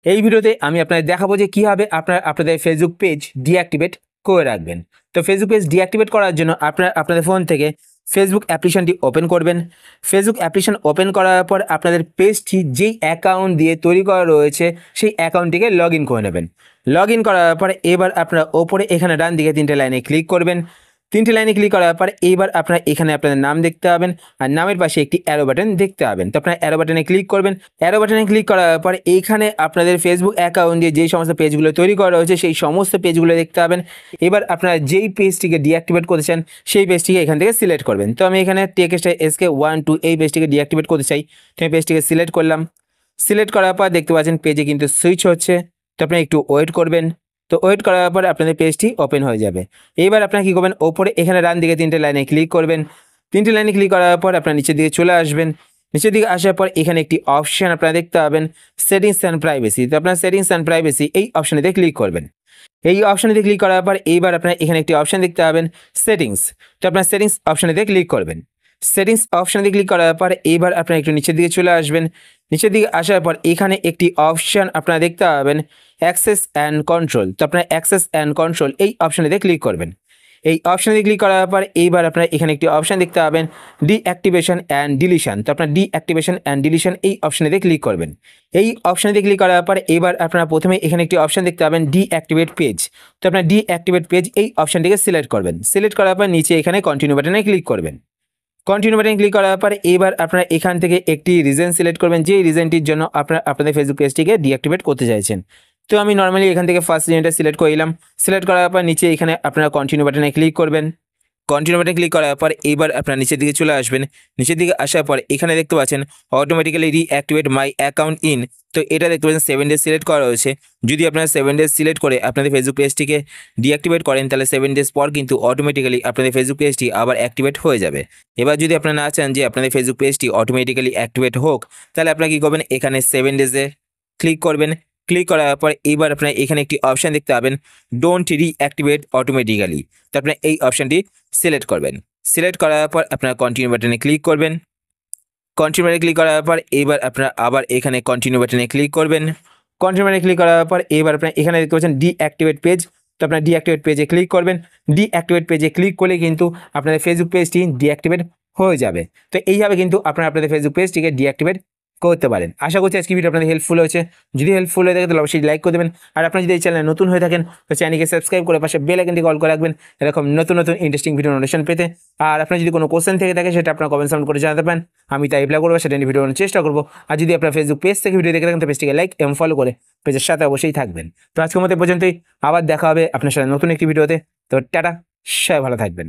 এই ভিডিওতে আমি আপনাদের দেখাবো যে কীভাবে আপনাদের ফেসবুক পেজ ডিঅ্যাক্টিভেট করে রাখবেন। তো ফেসবুক পেজ ডিঅ্যাক্টিভেট করার জন্য আপনাদের ফোন থেকে ফেসবুক অ্যাপ্লিকেশনটি ওপেন করবেন। ফেসবুক অ্যাপ্লিকেশন ওপেন করার পর আপনাদের পেজটি যেই অ্যাকাউন্ট দিয়ে তৈরি করা রয়েছে সেই অ্যাকাউন্টটিকে লগ ইন করে নেবেন। লগ ইন করার পরে এবার আপনারা ওপরে এখানে ডান দিকে 3টে লাইনে ক্লিক করবেন। 3টে লাইনে ক্লিক করার পর এইবার আপনারা এখানে আপনাদের নাম দেখতে পাবেন আর নামের পাশে একটি অ্যারো বাটন দেখতে পাবেন। তো আপনারা অ্যারো বাটনে ক্লিক করবেন। অ্যারো বাটনে ক্লিক করার পর এইখানে আপনাদের ফেসবুক অ্যাকাউন্ট দিয়ে যেই সমস্ত পেজগুলো তৈরি করা রয়েছে সেই সমস্ত পেজগুলো দেখতে পাবেন। এবার আপনারা যেই পেজটিকে ডিঅ্যাক্টিভেট করতে চান সেই পেজটিকে এখান থেকে সিলেক্ট করবেন। তো আমি এখানে TXT1 2 এই পেজটিকে ডিঅ্যাক্টিভেট করতে চাই। তো আমি পেজটিকে সিলেক্ট করলাম। সিলেক্ট করার পর দেখতে পাচ্ছেন পেজে কিন্তু সুইচ হচ্ছে। তো আপনারা একটু ওয়েট করবেন। তো ওয়েট করার পর আপনাদের পেজটি ওপেন হয়ে যাবে। এইবার আপনারা কী করবেন, ওপরে এখানে ডান দিকে 3টে লাইনে ক্লিক করবেন। 3টে লাইনে ক্লিক করার পর আপনারা নিচের দিকে চলে আসবেন। নিচের দিকে আসার পর এখানে একটি অপশান আপনারা দেখতে পাবেন সেটিংস অ্যান্ড প্রাইভেসি। তো আপনারা সেটিংস অ্যান্ড প্রাইভেসি এই অপশানেতে ক্লিক করবেন। এই অপশানেতে ক্লিক করার পর এইবার আপনারা এখানে একটি অপশান দেখতে পাবেন সেটিংস। তো আপনারা সেটিংস অপশানেতে ক্লিক করবেন। সেটিংস অপশানে ক্লিক করার পর এইবার আপনারা একটু নিচের দিকে চলে আসবেন। নিচের দিকে আসার পর এখানে একটি অপশান আপনারা দেখতে পাবেন অ্যাক্সেস অ্যান্ড কন্ট্রোল। তো আপনারা অ্যাক্সেস অ্যান্ড কন্ট্রোল এই অপশানেতে ক্লিক করবেন। এই অপশানে ক্লিক করার পর এইবার আপনারা এখানে একটি অপশান দেখতে পাবেন ডিঅ্যাক্টিভেশন অ্যান্ড ডিলিশন। তো আপনারা ডিঅ্যাক্টিভেশন অ্যান্ড ডিলিশন এই অপশানেতে ক্লিক করবেন। এই অপশানেতে ক্লিক করার পর এবার আপনারা প্রথমে এখানে একটি অপশান দেখতে পাবেন ডিঅ্যাক্টিভেট পেজ। তো আপনারা ডিঅ্যাক্টিভেট পেজ এই অপশানটিকে সিলেক্ট করবেন। সিলেক্ট করার পর নিচে এখানে কন্টিনিউ বাটনে ক্লিক করবেন। কন্টিনিউ বাটনে ক্লিক করার পরে এবার আপনারা এখান থেকে একটি রিজন সিলেক্ট করবেন যেই রিজনটির জন্য আপনাদের ফেসবুক পেজটিকে ডিঅ্যাক্টিভেট করতে চাইছেন। তো আমি নর্মালি এখান থেকে ফার্স্ট রিজনটা সিলেক্ট করে নিলাম। সিলেক্ট করার পর নিচে এখানে আপনারা কন্টিনিউ বাটনে ক্লিক করবেন। কন্টিনিউ বাটনে ক্লিক করার পর এইবার আপনারা নিচের দিকে চলে আসবেন। নিচের দিকে আসার পর এখানে দেখতে পাচ্ছেন automatically reactivate my account in. তো এটা দেখতে পাচ্ছেন 7 ডেজ সিলেক্ট করা রয়েছে। যদি আপনারা 7 ডেজ সিলেক্ট করে আপনাদের ফেসবুক পেজটিকে ডিঅ্যাক্টিভেট করেন তাহলে 7 ডেজ পর কিন্তু অটোমেটিক্যালি আপনাদের ফেসবুক পেজটি আবার অ্যাক্টিভেট হয়ে যাবে। এবার যদি আপনারা না চান যে আপনাদের ফেসবুক পেজটি অটোমেটিক্যালি অ্যাক্টিভেট হোক তাহলে আপনারা কী করবেন, এখানে 7 ডেজে ক্লিক করবেন। ক্লিক করার পর এইবার আপনারা এখানে একটি অপশান দেখতে পাবেন ডোন্ট রিঅ্যাক্টিভেট অটোমেটিক্যালি। তো আপনারা এই অপশানটি সিলেক্ট করবেন। সিলেক্ট করার পর আপনারা কন্টিনিউ বাটনে ক্লিক করবেন। কন্টিনিউ বাটনে ক্লিক করার পর এইবার আপনারা আবার এখানে কন্টিনিউ বাটনে ক্লিক করবেন। কন্টিনিউ বাটনে ক্লিক করার পর এইবার আপনারা এখানে দেখতে পাচ্ছেন ডিঅ্যাক্টিভেট পেজ। তো আপনারা ডিঅ্যাক্টিভেট পেজে ক্লিক করবেন। ডিঅ্যাক্টিভেট পেজে ক্লিক করলে কিন্তু আপনাদের ফেসবুক পেজটি ডিঅ্যাক্টিভেট হয়ে যাবে। তো এইভাবে কিন্তু আপনারা আপনাদের ফেসবুক পেজটিকে ডিঅ্যাক্টিভেট করতে পারেন। আশা করছি আজকে ভিডিও আপনাদের হেল্পফুল হয়েছে। যদি হেল্পফুল হয়ে থাকে তাহলে অবশ্যই লাইক করে দেবেন। আর আপনারা যদি এই চ্যানেলে নতুন হয়ে থাকেন তো চ্যানেলকে সাবস্ক্রাইব করে পাশে বেল আইকনটি অল করে রাখবেন এরকম নতুন নতুন ইন্টারেস্টিং ভিডিও নোটিফিকেশন পেতে। আর আপনার যদি কোনো কোশ্চেন থেকে থাকে সেটা আপনারা কমেন্ট সাউন্ড করে জানাতে পারেন, আমি তাই রিপ্লাই করবো, সেটা নিয়ে ভিডিও বানানোর চেষ্টা করবো। আর যদি আপনার ফেসবুক পেজ থেকে ভিডিও দেখে থাকেন তো পেজটিকে লাইক এবং ফলো করে পেজের সাথে অবশ্যই থাকবেন। তো আজকের মতো পর্যন্তই, আবার দেখা হবে আপনার সাথে নতুন একটি ভিডিওতে। তো টাটা, সবাই ভালো থাকবেন।